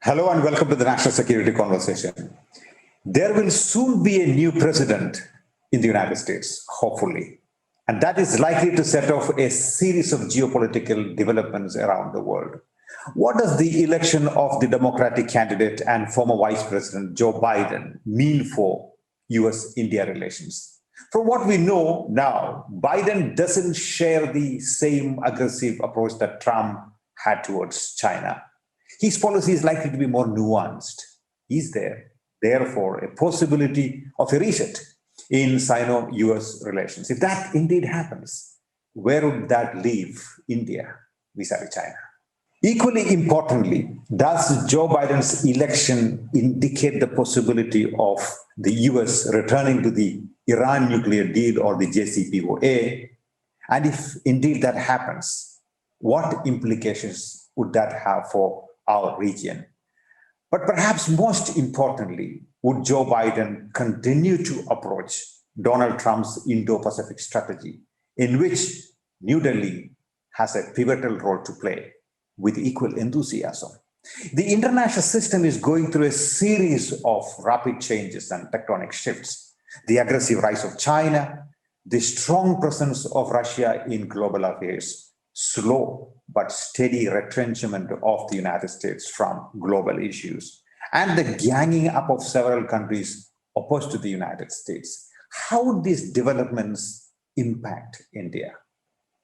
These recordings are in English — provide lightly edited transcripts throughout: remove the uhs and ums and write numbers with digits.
Hello and welcome to the National Security Conversation. There will soon be a new president in the United States, hopefully. And that is likely to set off a series of geopolitical developments around the world. What does the election of the Democratic candidate and former Vice President Joe Biden mean for US-India relations? From what we know now, Biden doesn't share the same aggressive approach that Trump had towards China. His policy is likely to be more nuanced. Is there, therefore, a possibility of a reset in Sino-US relations? If that indeed happens, where would that leave India vis-a-vis China? Equally importantly, does Joe Biden's election indicate the possibility of the US returning to the Iran nuclear deal or the JCPOA? And if indeed that happens, what implications would that have for our region? But perhaps most importantly, would Joe Biden continue to approach Donald Trump's Indo-Pacific strategy, in which New Delhi has a pivotal role to play, with equal enthusiasm? The international system is going through a series of rapid changes and tectonic shifts. The aggressive rise of China, the strong presence of Russia in global affairs, slow but steady retrenchment of the United States from global issues, and the ganging up of several countries opposed to the United States. How would these developments impact India?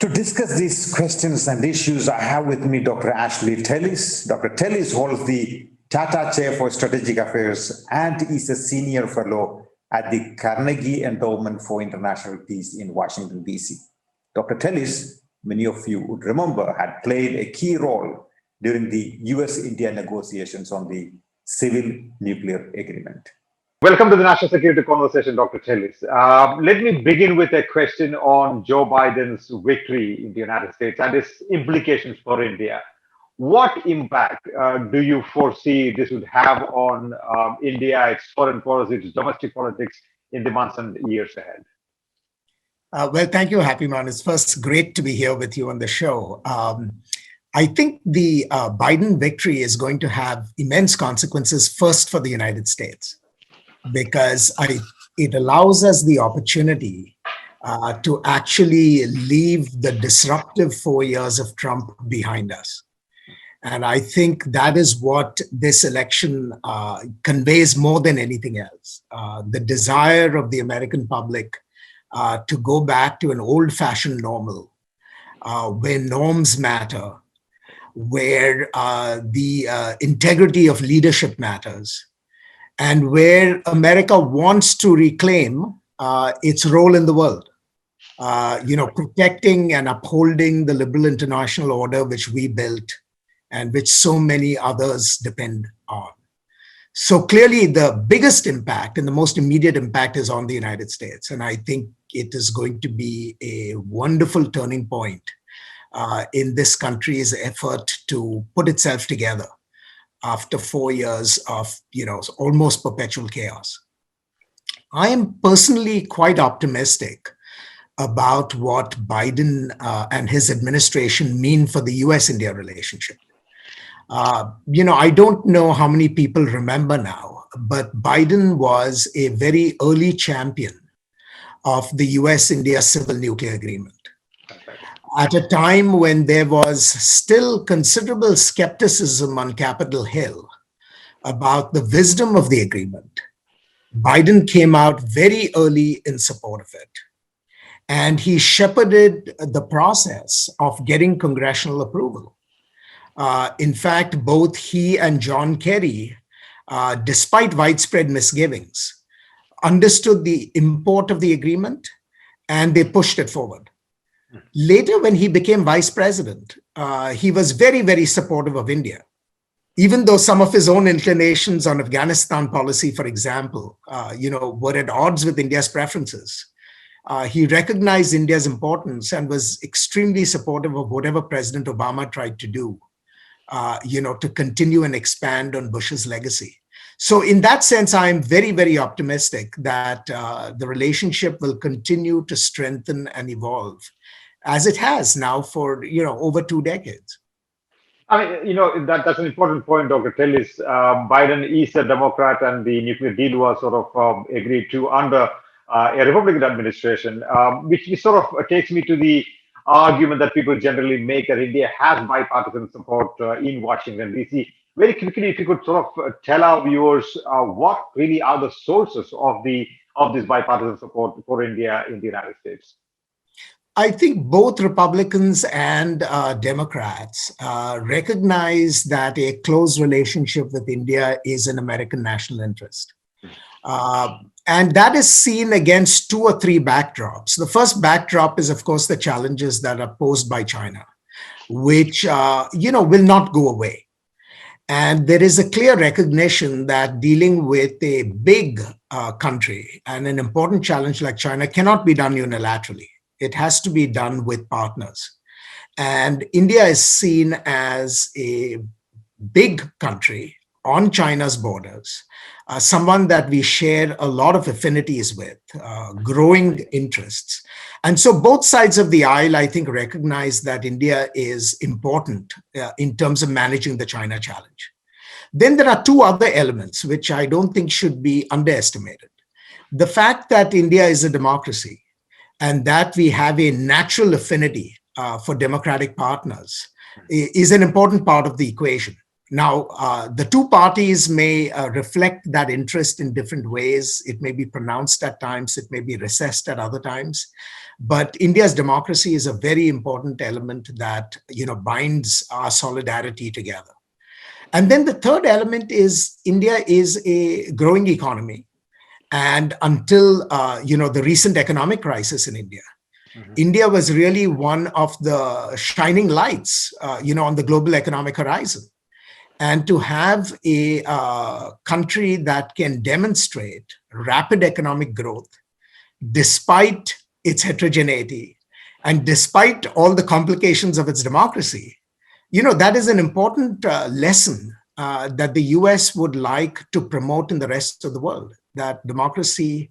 To discuss these questions and issues, I have with me Dr. Ashley Tellis. Dr. Tellis holds the Tata Chair for Strategic Affairs and is a senior fellow at the Carnegie Endowment for International Peace in Washington, D.C. Dr. Tellis, many of you would remember, had played a key role during the US-India negotiations on the civil nuclear agreement. Welcome to the National Security Conversation, Dr. Tellis. Let me begin with a question on Joe Biden's victory in the United States and its implications for India. What impact do you foresee this would have on India, its foreign policy, its domestic politics in the months and years ahead? Well, thank you, Happymon. It's first great to be here with you on the show. I think the Biden victory is going to have immense consequences, first for the United States, because it allows us the opportunity to actually leave the disruptive 4 years of Trump behind us. And I think that is what this election conveys more than anything else. The desire of the American public to go back to an old-fashioned normal, where norms matter, where the integrity of leadership matters, and where America wants to reclaim its role in the world, protecting and upholding the liberal international order which we built and which so many others depend on. So clearly the biggest impact and the most immediate impact is on the United States. And I think it is going to be a wonderful turning point in this country's effort to put itself together after 4 years of, almost perpetual chaos. I am personally quite optimistic about what Biden and his administration mean for the US-India relationship. I don't know how many people remember now, but Biden was a very early champion of the US-India civil nuclear agreement. At a time when there was still considerable skepticism on Capitol Hill about the wisdom of the agreement, Biden came out very early in support of it. And he shepherded the process of getting congressional approval. In fact, both he and John Kerry, despite widespread misgivings, understood the import of the agreement and they pushed it forward. Later, when he became vice president, he was very, very supportive of India. Even though some of his own inclinations on Afghanistan policy, for example, were at odds with India's preferences, he recognized India's importance and was extremely supportive of whatever President Obama tried to do, to continue and expand on Bush's legacy. So in that sense, I'm very, very optimistic that the relationship will continue to strengthen and evolve as it has now for, over 2 decades. I mean, that's an important point, Dr. Tellis. Biden is a Democrat, and the nuclear deal was sort of agreed to under a Republican administration, which sort of takes me to the argument that people generally make that India has bipartisan support in Washington, D.C. Very quickly, if you could sort of tell our viewers what really are the sources of this bipartisan support for India in the United States. I think both Republicans and Democrats recognize that a close relationship with India is an American national interest. And that is seen against two or three backdrops. The first backdrop is, of course, the challenges that are posed by China, which will not go away. And there is a clear recognition that dealing with a big country and an important challenge like China cannot be done unilaterally. It has to be done with partners. And India is seen as a big country on China's borders, someone that we share a lot of affinities with, growing interests. And so both sides of the aisle, I think, recognize that India is important in terms of managing the China challenge. Then there are two other elements which I don't think should be underestimated. The fact that India is a democracy and that we have a natural affinity for democratic partners is an important part of the equation. Now, the two parties may reflect that interest in different ways. It may be pronounced at times, it may be recessed at other times. But India's democracy is a very important element that binds our solidarity together. And then the third element is India is a growing economy. And until the recent economic crisis in India, India was really one of the shining lights, on the global economic horizon. And to have a country that can demonstrate rapid economic growth, despite its heterogeneity and despite all the complications of its democracy, that is an important lesson that the US would like to promote in the rest of the world. That democracy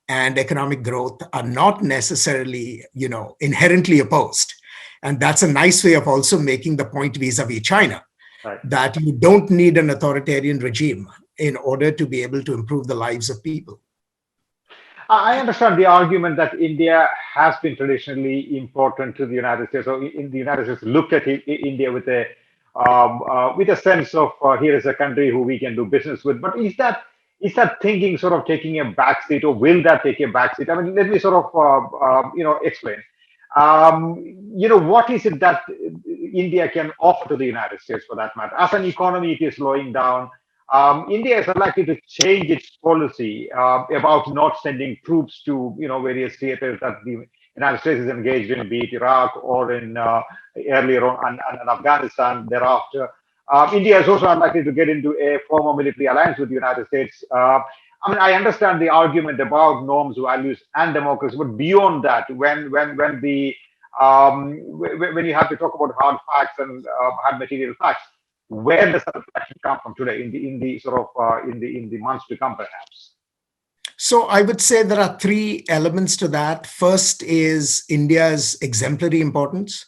and economic growth are not necessarily, inherently opposed. And that's a nice way of also making the point vis-a-vis China, right, that you don't need an authoritarian regime in order to be able to improve the lives of people. I understand the argument that India has been traditionally important to the United States. So in the United States, look at India with a sense of here is a country who we can do business with. But is that thinking sort of taking a backseat, or will that take a backseat? I mean, let me sort of explain. What is it that India can offer to the United States, for that matter? As an economy, it is slowing down. India is unlikely to change its policy about not sending troops to various theaters that the United States is engaged in, be it Iraq or in earlier on and Afghanistan thereafter. India is also unlikely to get into a formal military alliance with the United States. I understand the argument about norms, values, and democracy, but beyond that, when you have to talk about hard facts and hard material facts, where does that reflection come from today in the months to come, perhaps? So I would say there are three elements to that. First is India's exemplary importance.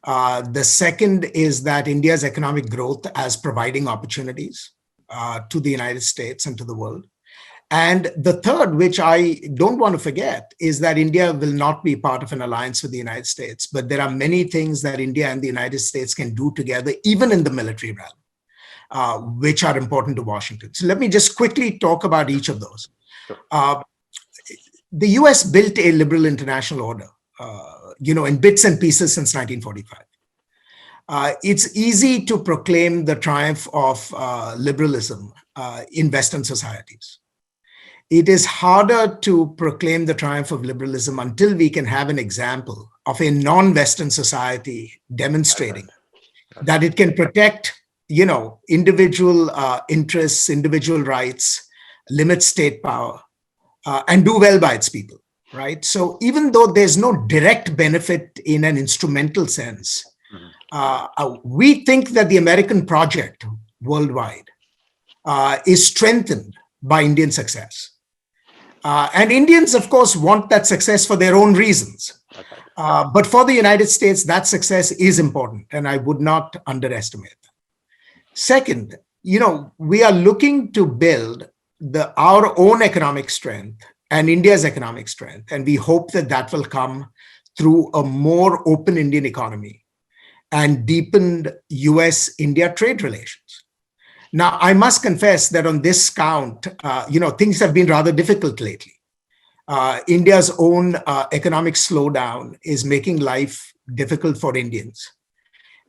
The second is that India's economic growth as providing opportunities to the United States and to the world. And the third, which I don't want to forget, is that India will not be part of an alliance with the United States, but there are many things that India and the United States can do together, even in the military realm, which are important to Washington. So let me just quickly talk about each of those. The US built a liberal international order, in bits and pieces since 1945. It's easy to proclaim the triumph of liberalism in Western societies. It is harder to proclaim the triumph of liberalism until we can have an example of a non-Western society demonstrating that it can protect, individual interests, individual rights, limit state power, and do well by its people, right? So even though there's no direct benefit in an instrumental sense, we think that the American project worldwide is strengthened by Indian success. And Indians, of course, want that success for their own reasons. Okay. But for the United States, that success is important, and I would not underestimate that. Second, we are looking to build our own economic strength and India's economic strength, and we hope that that will come through a more open Indian economy and deepened US-India trade relations. Now, I must confess that on this count, things have been rather difficult lately. India's own economic slowdown is making life difficult for Indians.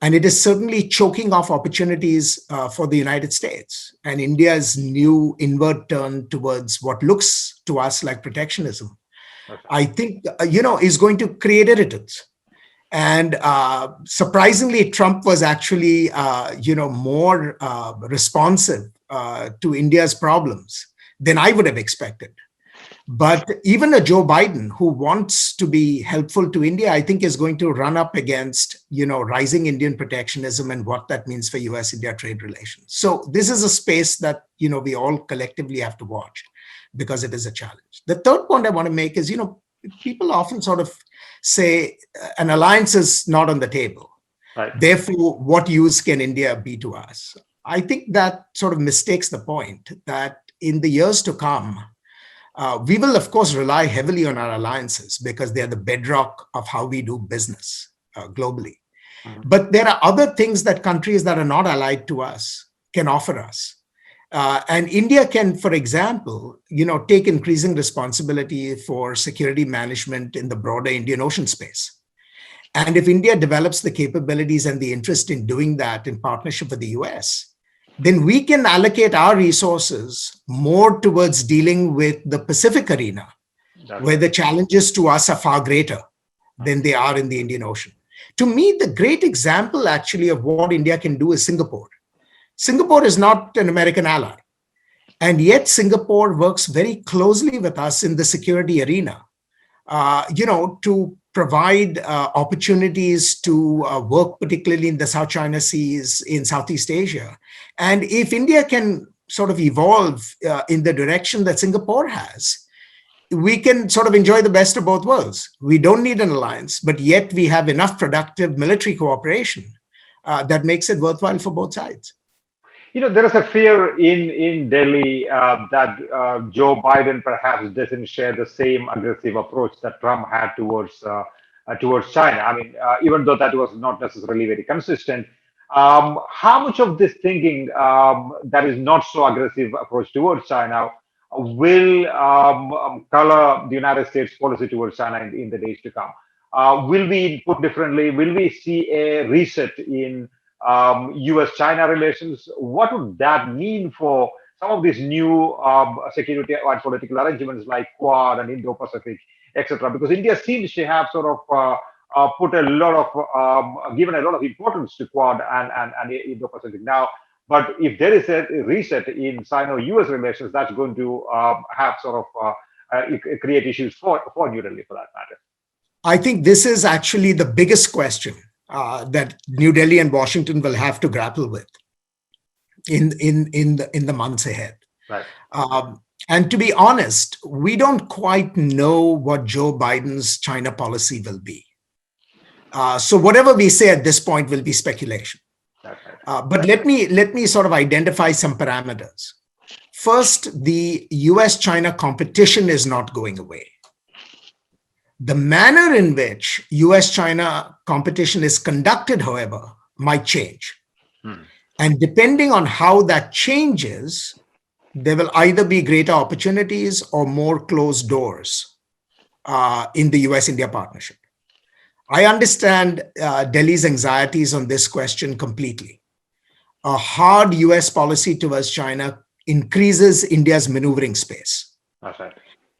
And it is certainly choking off opportunities for the United States. And India's new inward turn towards what looks to us like protectionism, Okay. I think, is going to create irritants. And surprisingly, Trump was actually, more responsive to India's problems than I would have expected. But even a Joe Biden, who wants to be helpful to India, I think is going to run up against, rising Indian protectionism and what that means for US-India trade relations. So this is a space that, we all collectively have to watch because it is a challenge. The third point I want to make is, people often sort of say an alliance is not on the table. Right. Therefore, what use can India be to us? I think that sort of mistakes the point that in the years to come, we will, of course, rely heavily on our alliances because they are the bedrock of how we do business globally. Mhm. But there are other things that countries that are not allied to us can offer us. And India can, for example, take increasing responsibility for security management in the broader Indian Ocean space. And if India develops the capabilities and the interest in doing that in partnership with the US, then we can allocate our resources more towards dealing with the Pacific arena, where the challenges to us are far greater than they are in the Indian Ocean. To me, the great example actually of what India can do is Singapore. Singapore is not an American ally, and yet Singapore works very closely with us in the security arena, to provide opportunities to work, particularly in the South China Seas, in Southeast Asia. And if India can sort of evolve in the direction that Singapore has, we can sort of enjoy the best of both worlds. We don't need an alliance, but yet we have enough productive military cooperation that makes it worthwhile for both sides. There is a fear in Delhi that Joe Biden perhaps doesn't share the same aggressive approach that Trump had towards China. I mean, even though that was not necessarily very consistent, how much of this thinking that is not so aggressive approach towards China will color the United States policy towards China in the days to come? Will we put differently? Will we see a reset in US-China relations? What would that mean for some of these new security and political arrangements like Quad and Indo-Pacific, etc.? Because India seems to have sort of put a lot of given a lot of importance to Quad and Indo-Pacific now. But if there is a reset in Sino-US relations, that's going to have sort of create issues for New Delhi, for that matter. I think this is actually the biggest question that New Delhi and Washington will have to grapple with in the months ahead. Right. And to be honest, we don't quite know what Joe Biden's China policy will be. So whatever we say at this point will be speculation. But let me sort of identify some parameters. First, the US-China competition is not going away. The manner in which US-China competition is conducted, however, might change. And depending on how that changes, there will either be greater opportunities or more closed doors in the US-India partnership. I understand Delhi's anxieties on this question completely. A hard US policy towards China increases India's maneuvering space. That's right.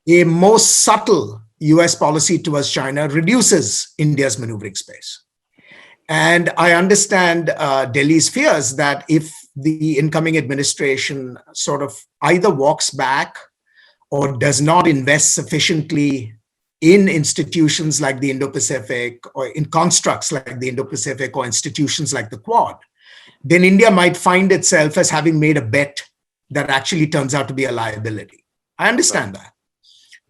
A most subtle US policy towards China reduces India's maneuvering space. And I understand Delhi's fears that if the incoming administration sort of either walks back or does not invest sufficiently in institutions like the Indo-Pacific or in constructs like the Indo-Pacific or institutions like the Quad, then India might find itself as having made a bet that actually turns out to be a liability. I understand that.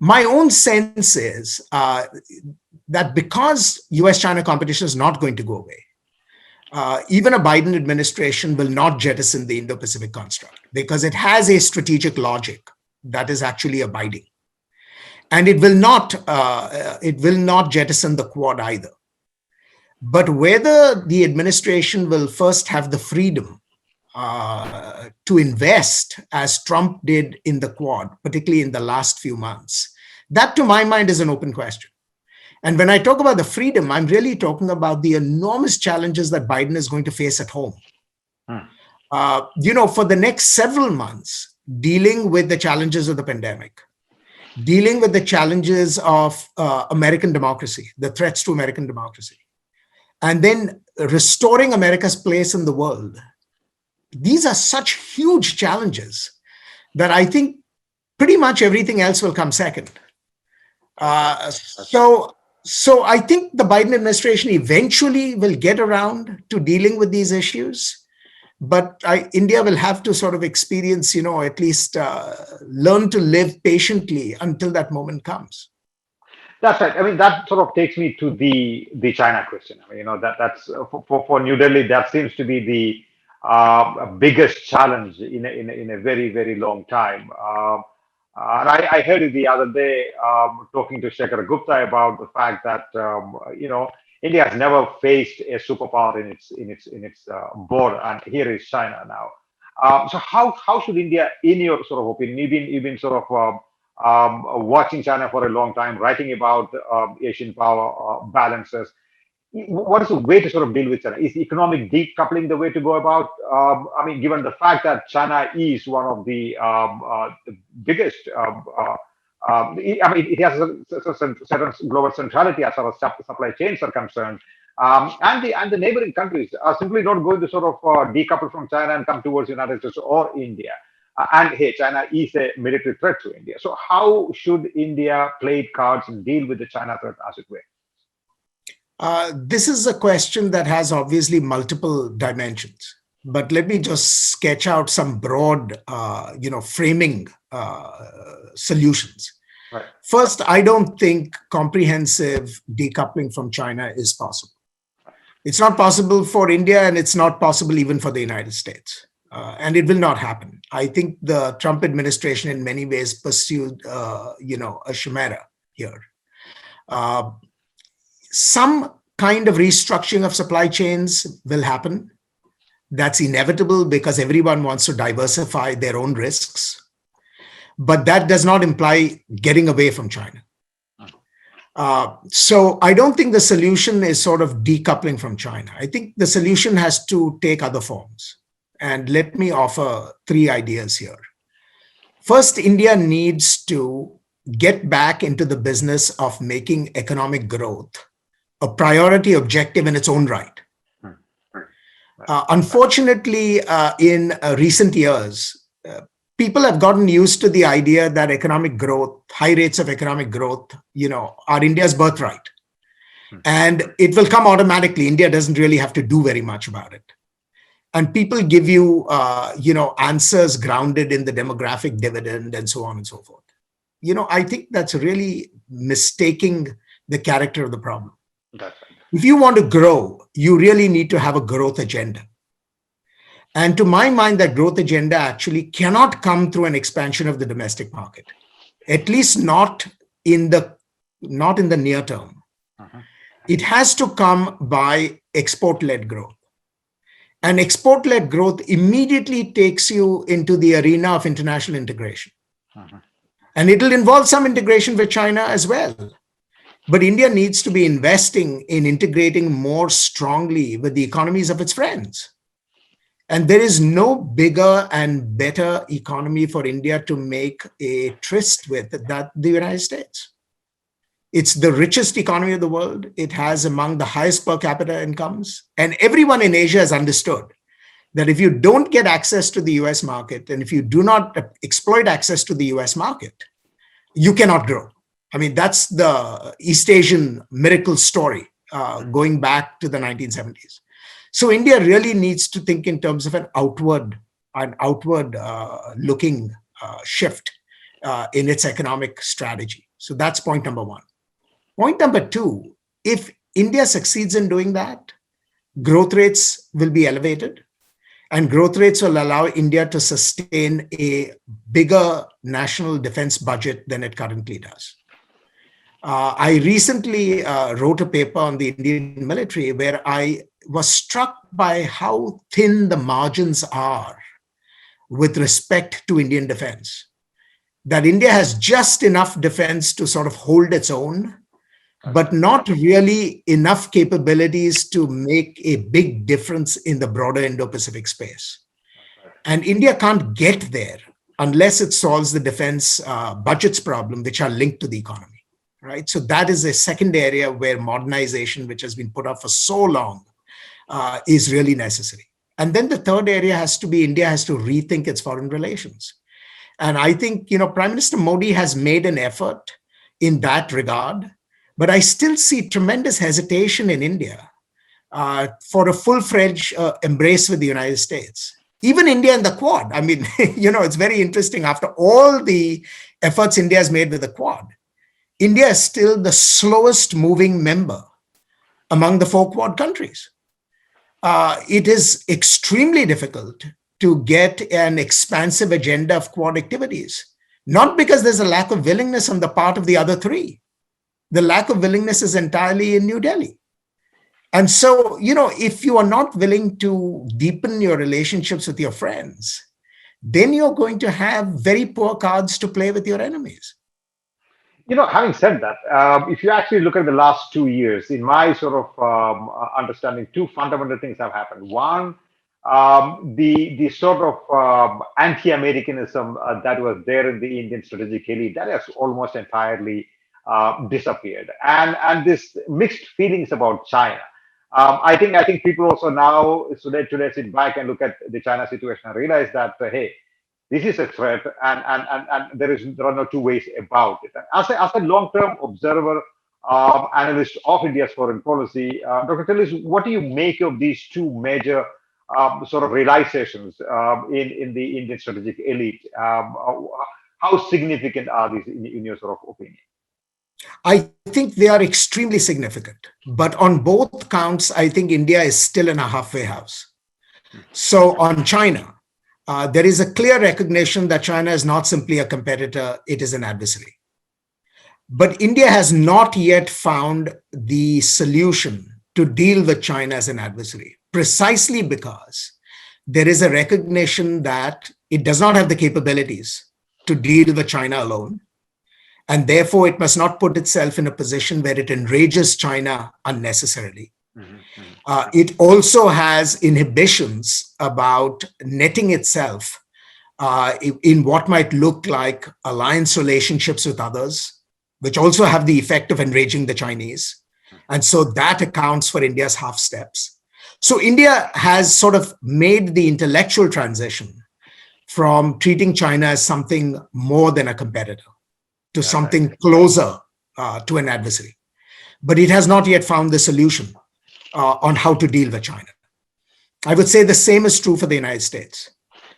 My own sense is that because US-China competition is not going to go away, even a Biden administration will not jettison the Indo-Pacific construct because it has a strategic logic that is actually abiding. And it will not jettison the Quad either. But whether the administration will first have the freedom to invest as Trump did in the Quad, particularly in the last few months, that to my mind is an open question. And when I talk about the freedom, I'm really talking about the enormous challenges that Biden is going to face at home. For the next several months, dealing with the challenges of the pandemic, dealing with the challenges of American democracy, the threats to American democracy, and then restoring America's place in the world. These are such huge challenges that I think pretty much everything else will come second. So I think the Biden administration eventually will get around to dealing with these issues. But India will have to sort of experience, at least learn to live patiently until that moment comes. That's right. I mean, that sort of takes me to the China question. I mean, that's for New Delhi. That seems to be the biggest challenge in a very, very long time. And I heard it the other day talking to Shekhar Gupta about the fact that India has never faced a superpower in its border, and here is China now. So how should India, in your sort of opinion, you've been sort of watching China for a long time, writing about Asian power balances. What is the way to sort of deal with China? Is economic decoupling the way to go about? I mean, given the fact that China is one of the biggest, it has a certain global centrality as far as supply chains are concerned, and the neighboring countries are simply not going to sort of decouple from China and come towards the United States or India. And hey, China is a military threat to India. So how should India play its cards and deal with the China threat, as it were? This is a question that has obviously multiple dimensions, but let me just sketch out some broad, framing solutions. Right. First, I don't think comprehensive decoupling from China is possible. It's not possible for India, and it's not possible even for the United States. And it will not happen. I think the Trump administration in many ways pursued, a chimera here. Some kind of restructuring of supply chains will happen. That's inevitable because everyone wants to diversify their own risks. But that does not imply getting away from China. So I don't think the solution is sort of decoupling from China. I think the solution has to take other forms. And let me offer 3 ideas here. First, India needs to get back into the business of making economic growth a priority objective in its own right. Unfortunately, in recent years, people have gotten used to the idea that economic growth, high rates of economic growth, are India's birthright. And it will come automatically. India doesn't really have to do very much about it. And people give you, answers grounded in the demographic dividend and so on and so forth. I think that's really mistaking the character of the problem. That's right. If you want to grow, you really need to have a growth agenda. And to my mind, that growth agenda actually cannot come through an expansion of the domestic market, at least not in the near term. It has to come by export-led growth. And export-led growth immediately takes you into the arena of international integration. And it'll involve some integration with China as well. But India needs to be investing in integrating more strongly with the economies of its friends. And there is no bigger and better economy for India to make a tryst with than the United States. It's the richest economy of the world. It has among the highest per capita incomes. And everyone in Asia has understood that if you don't get access to the US market, and if you do not exploit access to the US market, you cannot grow. I mean, that's the East Asian miracle story going back to the 1970s. So India really needs to think in terms of an outward looking shift in its economic strategy. So that's point number one. Point number two, if India succeeds in doing that, growth rates will be elevated, and growth rates will allow India to sustain a bigger national defense budget than it currently does. I recently wrote a paper on the Indian military where I was struck by how thin the margins are with respect to Indian defense. That India has just enough defense to sort of hold its own, but not really enough capabilities to make a big difference in the broader Indo-Pacific space. And India can't get there unless it solves the defense budgets problem, which are linked to the economy. Right. So that is a second area where modernization, which has been put off for so long, is really necessary. And then the third area has to be India has to rethink its foreign relations. And I think, Prime Minister Modi has made an effort in that regard, but I still see tremendous hesitation in India for a full-fledged embrace with the United States. Even India and the Quad. I mean, it's very interesting. After all the efforts India has made with the Quad, India is still the slowest moving member among the 4 Quad countries. It is extremely difficult to get an expansive agenda of Quad activities, not because there's a lack of willingness on the part of the other 3. The lack of willingness is entirely in New Delhi. And so, if you are not willing to deepen your relationships with your friends, then you're going to have very poor cards to play with your enemies. Having said that, if you actually look at the last 2 years, in my sort of understanding, 2 fundamental things have happened. One, the sort of anti-Americanism that was there in the Indian strategic elite, that has almost entirely disappeared. And this mixed feelings about China. I think people also now today sit back and look at the China situation and realize that, hey, this is a threat, and there are no 2 ways about it. And as a long-term observer, analyst of India's foreign policy, Dr. Tellis, what do you make of these 2 major sort of realizations in the Indian strategic elite? How significant are these in your sort of opinion? I think they are extremely significant, but on both counts, I think India is still in a halfway house. So on China, there is a clear recognition that China is not simply a competitor, it is an adversary. But India has not yet found the solution to deal with China as an adversary, precisely because there is a recognition that it does not have the capabilities to deal with China alone. And therefore, it must not put itself in a position where it enrages China unnecessarily. It also has inhibitions about netting itself in what might look like alliance relationships with others, which also have the effect of enraging the Chinese. And so that accounts for India's half steps. So India has sort of made the intellectual transition from treating China as something more than a competitor to something closer to an adversary. But it has not yet found the solution on how to deal with China. I would say the same is true for the United States.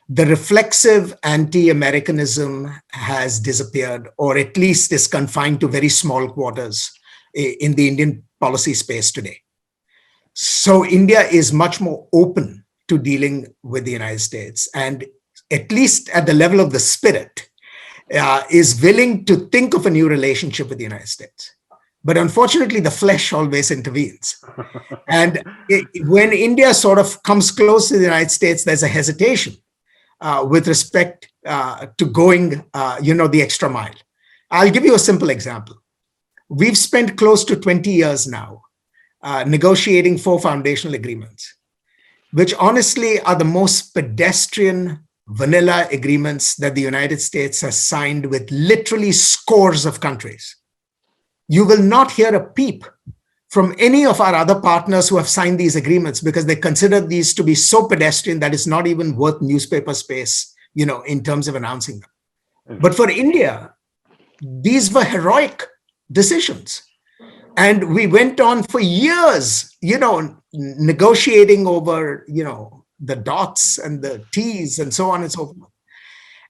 The reflexive anti-Americanism has disappeared, or at least is confined to very small quarters in the Indian policy space today. So India is much more open to dealing with the United States, and at least at the level of the spirit, is willing to think of a new relationship with the United States. But unfortunately, the flesh always intervenes. And when India sort of comes close to the United States, there's a hesitation with respect to going, the extra mile. I'll give you a simple example. We've spent close to 20 years now negotiating 4 foundational agreements, which honestly are the most pedestrian vanilla agreements that the United States has signed with literally scores of countries. You will not hear a peep from any of our other partners who have signed these agreements because they consider these to be so pedestrian that it's not even worth newspaper space, in terms of announcing them. But for India, these were heroic decisions. And we went on for years, negotiating over, the dots and the T's and so on and so forth.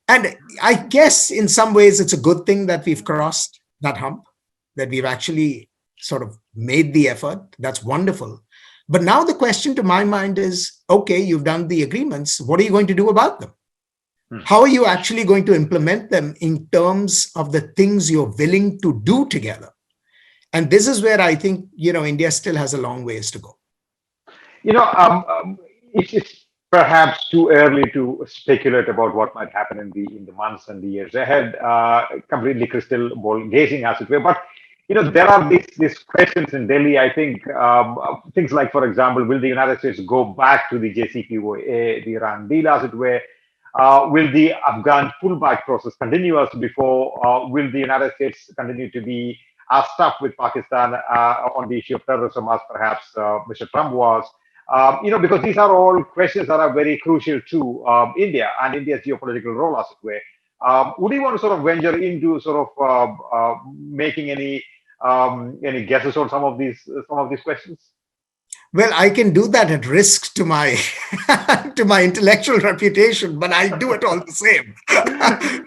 And I guess in some ways it's a good thing that we've crossed that hump, that we've actually sort of made the effort. That's wonderful. But now the question to my mind is, okay, you've done the agreements. What are you going to do about them? How are you actually going to implement them in terms of the things you're willing to do together? And this is where I think, India still has a long ways to go. It's perhaps too early to speculate about what might happen in the months and the years ahead. Completely crystal ball gazing, as it were. But there are these questions in Delhi. I think things like, for example, will the United States go back to the JCPOA, the Iran deal, as it were? Will the Afghan pullback process continue as before? Will the United States continue to be as tough with Pakistan on the issue of terrorism as perhaps Mr. Trump was? Because these are all questions that are very crucial to India and India's geopolitical role, as it were. Would you want to sort of venture into sort of making any guesses on some of these questions? Well, I can do that at risk to my to my intellectual reputation, but I do it all the same.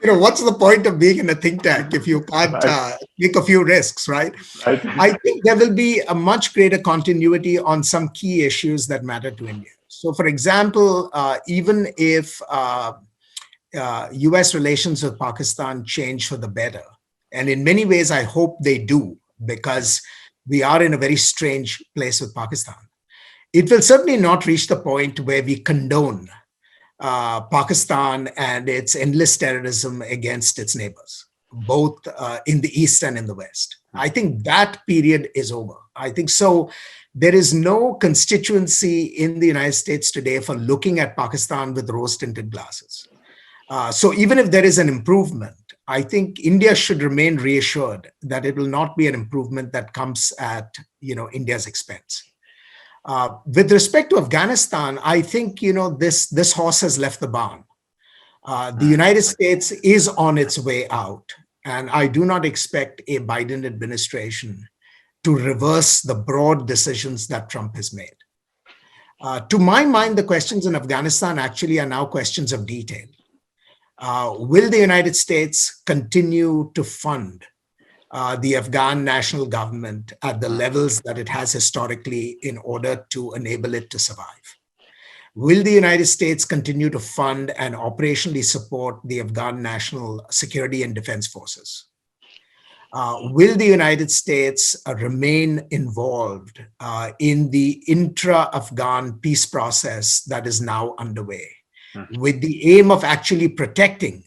What's the point of being in a think tank if you can't take a few risks, right? I think there will be a much greater continuity on some key issues that matter to India. So, for example, even if US relations with Pakistan change for the better, and in many ways, I hope they do, because we are in a very strange place with Pakistan. It will certainly not reach the point where we condone Pakistan and its endless terrorism against its neighbors, both in the East and in the West. I think that period is over. I think so. There is no constituency in the United States today for looking at Pakistan with rose-tinted glasses. So even if there is an improvement, I think India should remain reassured that it will not be an improvement that comes at India's expense. With respect to Afghanistan, I think this horse has left the barn. The United States is on its way out, and I do not expect a Biden administration to reverse the broad decisions that Trump has made. To my mind, the questions in Afghanistan actually are now questions of detail. Will the United States continue to fund the Afghan national government at the levels that it has historically in order to enable it to survive? Will the United States continue to fund and operationally support the Afghan national security and defense forces? Will the United States remain involved in the intra-Afghan peace process that is now underway, with the aim of actually protecting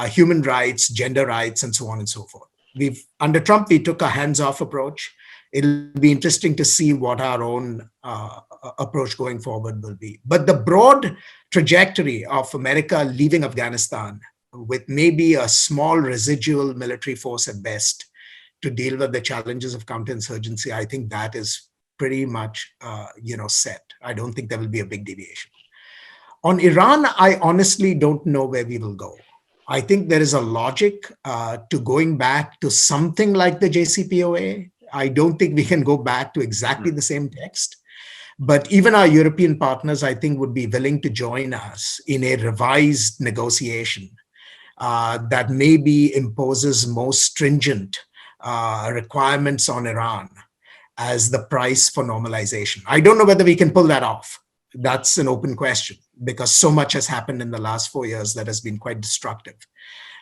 human rights, gender rights, and so on and so forth? Under Trump, we took a hands-off approach. It'll be interesting to see what our own approach going forward will be. But the broad trajectory of America leaving Afghanistan with maybe a small residual military force at best to deal with the challenges of counterinsurgency, I think that is pretty much set. I don't think there will be a big deviation. On Iran, I honestly don't know where we will go. I think there is a logic to going back to something like the JCPOA. I don't think we can go back to exactly the same text. But even our European partners, I think, would be willing to join us in a revised negotiation that maybe imposes more stringent requirements on Iran as the price for normalization. I don't know whether we can pull that off. That's an open question, because so much has happened in the last 4 years that has been quite destructive.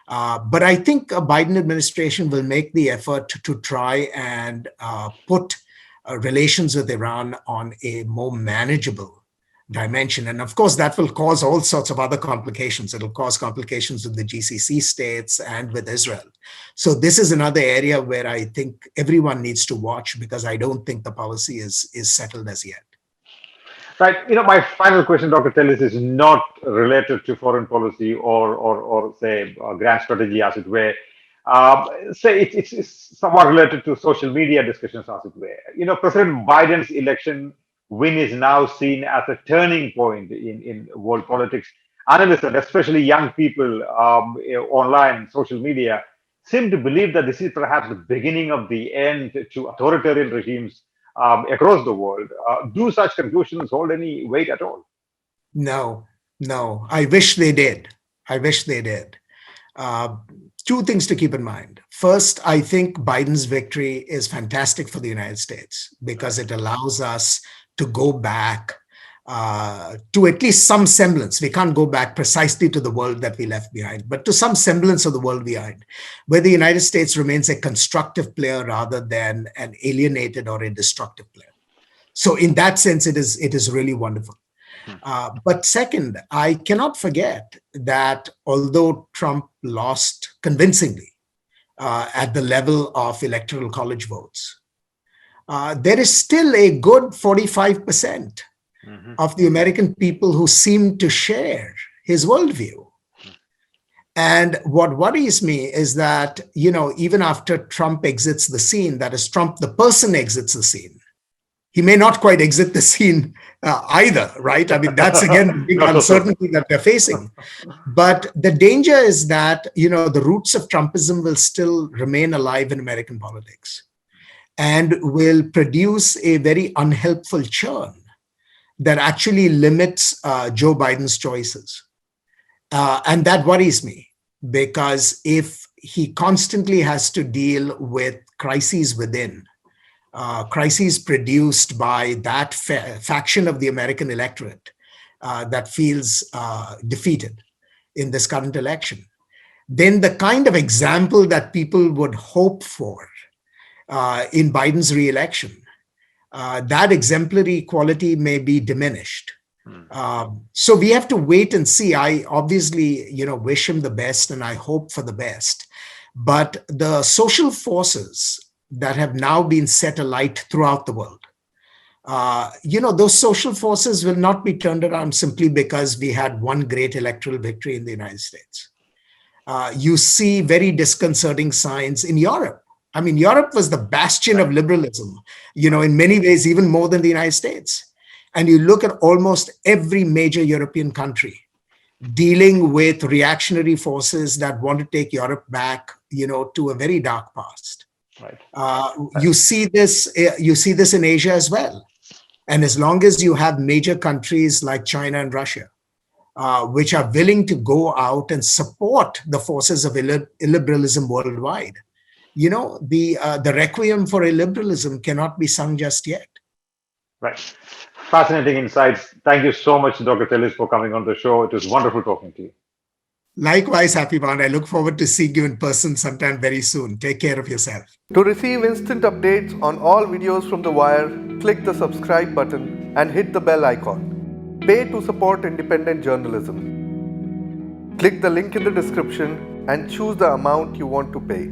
But I think a Biden administration will make the effort to try and put relations with Iran on a more manageable dimension. And of course, that will cause all sorts of other complications. It'll cause complications with the GCC states and with Israel. So this is another area where I think everyone needs to watch, because I don't think the policy is settled as yet. Right. My final question, Dr. Tellis, is not related to foreign policy or say, grand strategy, as it were. Say it's somewhat related to social media discussions, as it were. President Biden's election win is now seen as a turning point in world politics. Analysts, and especially young people online, social media, seem to believe that this is perhaps the beginning of the end to authoritarian regimes across the world. Do such conclusions hold any weight at all? No. I wish they did. Uh, Two things to keep in mind. First, I think Biden's victory is fantastic for the United States because it allows us to go back to at least some semblance. We can't go back precisely to the world that we left behind, but to some semblance of the world behind, where the United States remains a constructive player rather than an alienated or a destructive player. So in that sense, it is really wonderful. But second, I cannot forget that although Trump lost convincingly at the level of electoral college votes, there is still a good 45% of the American people who seem to share his worldview. And what worries me is that, even after Trump exits the scene, that is, Trump, the person, exits the scene, he may not quite exit the scene either, right? I mean, that's again the big uncertainty that we're facing. But the danger is that, the roots of Trumpism will still remain alive in American politics and will produce a very unhelpful churn that actually limits Joe Biden's choices. And that worries me because if he constantly has to deal with crises within, crises produced by that faction of the American electorate that feels defeated in this current election, then the kind of example that people would hope for in Biden's re-election, that exemplary quality may be diminished. So we have to wait and see. I obviously, wish him the best and I hope for the best. But the social forces that have now been set alight throughout the world, those social forces will not be turned around simply because we had one great electoral victory in the United States. You see very disconcerting signs in Europe. I mean, Europe was the bastion of liberalism, in many ways, even more than the United States. And you look at almost every major European country dealing with reactionary forces that want to take Europe back, to a very dark past. Right. You see this in Asia as well. And as long as you have major countries like China and Russia, which are willing to go out and support the forces of illiberalism worldwide, the requiem for illiberalism cannot be sung just yet. Right. Fascinating insights. Thank you so much, Dr. Tellis, for coming on the show. It was wonderful talking to you. Likewise, Happymon. I look forward to seeing you in person sometime very soon. Take care of yourself. To receive instant updates on all videos from The Wire, click the subscribe button and hit the bell icon. Pay to support independent journalism. Click the link in the description and choose the amount you want to pay.